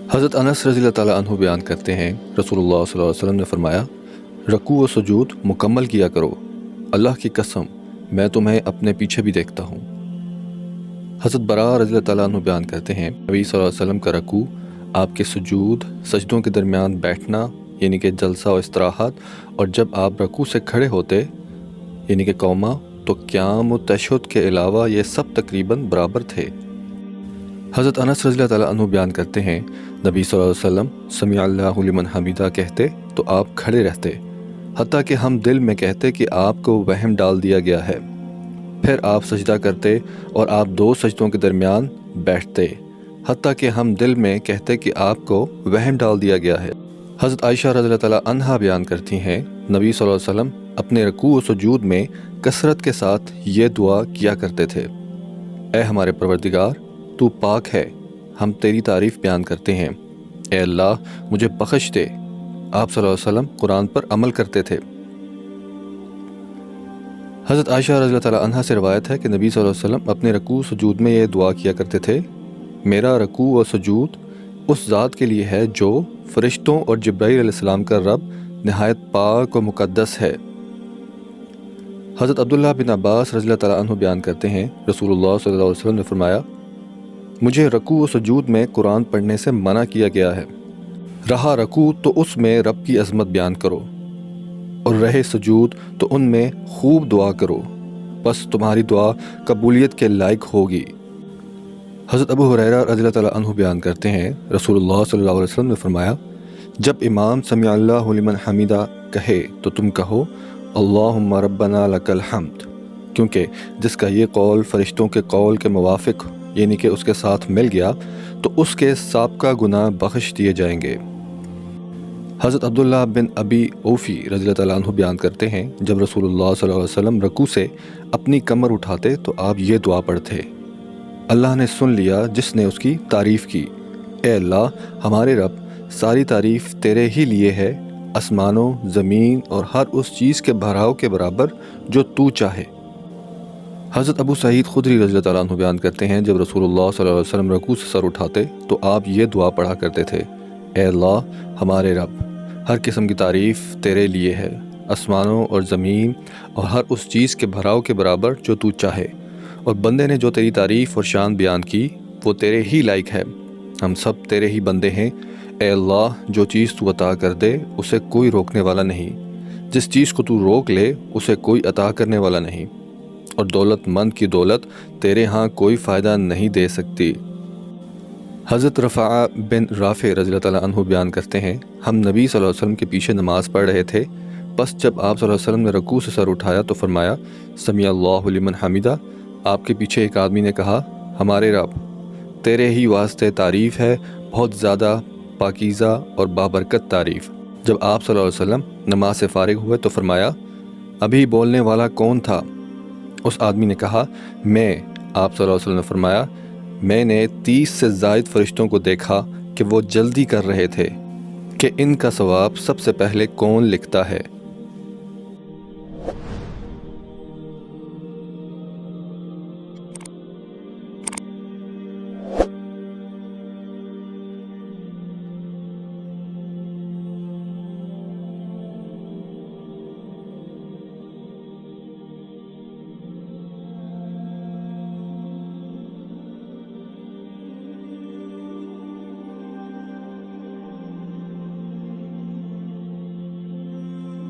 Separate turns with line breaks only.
حضرت انس رضی اللہ تعالیٰ عنہ بیان کرتے ہیں رسول اللہ صلی اللہ علیہ وسلم نے فرمایا، رکوع و سجود مکمل کیا کرو، اللہ کی قسم میں تمہیں اپنے پیچھے بھی دیکھتا ہوں۔ حضرت براء رضی اللہ تعالیٰ عنہ بیان کرتے ہیں نبی صلی اللہ علیہ وسلم کا رکوع، آپ کے سجود، سجدوں کے درمیان بیٹھنا یعنی کہ جلسہ و استراحت، اور جب آپ رکوع سے کھڑے ہوتے یعنی کہ قوما، تو قیام و تشہد کے علاوہ یہ سب تقریباً برابر تھے۔ حضرت انس رضی اللہ تعالیٰ عنہ بیان کرتے ہیں نبی صلی اللہ علیہ وسلم سمیع اللہ لمن حمیدہ کہتے تو آپ کھڑے رہتے، حتیٰ کہ ہم دل میں کہتے کہ آپ کو وہم ڈال دیا گیا ہے۔ پھر آپ سجدہ کرتے اور آپ دو سجدوں کے درمیان بیٹھتے، حتیٰ کہ ہم دل میں کہتے کہ آپ کو وہم ڈال دیا گیا ہے۔ حضرت عائشہ رضی اللہ تعالیٰ عنہا بیان کرتی ہیں نبی صلی اللہ علیہ وسلم اپنے رکوع و سجود میں کثرت کے ساتھ یہ دعا کیا کرتے تھے، اے ہمارے پروردگار، تو پاک ہے، ہم تیری تعریف بیان کرتے ہیں، اے اللہ مجھے بخش دے۔ آپ صلی اللہ علیہ وسلم قرآن پر عمل کرتے تھے۔ حضرت عائشہ رضی اللہ تعالیٰ عنہا سے روایت ہے کہ نبی صلی اللہ علیہ وسلم اپنے رکوع سجود میں یہ دعا کیا کرتے تھے، میرا رکوع و سجود اس ذات کے لیے ہے جو فرشتوں اور جبرائیل علیہ السلام کا رب نہایت پاک و مقدس ہے۔ حضرت عبداللہ بن عباس رضی اللہ تعالیٰ عنہ بیان کرتے ہیں رسول اللہ صلی اللہ علیہ وسلم نے فرمایا، مجھے رکوع و سجود میں قرآن پڑھنے سے منع کیا گیا ہے، رہا رکوع تو اس میں رب کی عظمت بیان کرو، اور رہے سجود تو ان میں خوب دعا کرو، بس تمہاری دعا قبولیت کے لائق ہوگی۔ حضرت ابو ہریرہ رضی اللہ تعالیٰ عنہ بیان کرتے ہیں رسول اللہ صلی اللہ علیہ وسلم نے فرمایا، جب امام سمیع اللہ لمن حمیدہ کہے تو تم کہو اللہم ربنا لک الحمد، کیونکہ جس کا یہ قول فرشتوں کے قول کے موافق یعنی کہ اس کے ساتھ مل گیا تو اس کے سابقہ گناہ بخش دیے جائیں گے۔ حضرت عبداللہ بن ابی اوفی رضی اللہ تعالیٰ عنہ بیان کرتے ہیں جب رسول اللہ صلی اللہ علیہ وسلم رکوع سے اپنی کمر اٹھاتے تو آپ یہ دعا پڑھتے، اللہ نے سن لیا جس نے اس کی تعریف کی، اے اللہ ہمارے رب ساری تعریف تیرے ہی لیے ہے، آسمانوں، زمین اور ہر اس چیز کے بھراؤ کے برابر جو تو چاہے۔ حضرت ابو سعید خدری رضی اللہ تعالیٰ عنہ بیان کرتے ہیں جب رسول اللہ صلی اللہ علیہ وسلم رکوع سے سر اٹھاتے تو آپ یہ دعا پڑھا کرتے تھے، اے اللہ ہمارے رب ہر قسم کی تعریف تیرے لیے ہے، آسمانوں اور زمین اور ہر اس چیز کے بھراؤ کے برابر جو تو چاہے، اور بندے نے جو تیری تعریف اور شان بیان کی وہ تیرے ہی لائق ہے، ہم سب تیرے ہی بندے ہیں، اے اللہ جو چیز تو عطا کر دے اسے کوئی روکنے والا نہیں، جس چیز کو تو روک لے اسے کوئی عطا کرنے والا نہیں، اور دولت مند کی دولت تیرے ہاں کوئی فائدہ نہیں دے سکتی۔ حضرت رفاعہ بن رافع رضی اللہ تعالیٰ عنہ بیان کرتے ہیں ہم نبی صلی اللہ علیہ وسلم کے پیچھے نماز پڑھ رہے تھے، بس جب آپ صلی اللہ علیہ وسلم نے رکوع سے سر اٹھایا تو فرمایا، سمیع اللہ لمن حمیدہ۔ آپ کے پیچھے ایک آدمی نے کہا، ہمارے رب تیرے ہی واسطے تعریف ہے، بہت زیادہ پاکیزہ اور بابرکت تعریف۔ جب آپ صلی اللہ علیہ وسلم نماز سے فارغ ہوئے تو فرمایا، ابھی بولنے والا کون تھا؟ اس آدمی نے کہا، میں۔ آپ صلی اللہ علیہ وسلم نے فرمایا، میں نے 30 سے زائد فرشتوں کو دیکھا کہ وہ جلدی کر رہے تھے کہ ان کا ثواب سب سے پہلے کون لکھتا ہے۔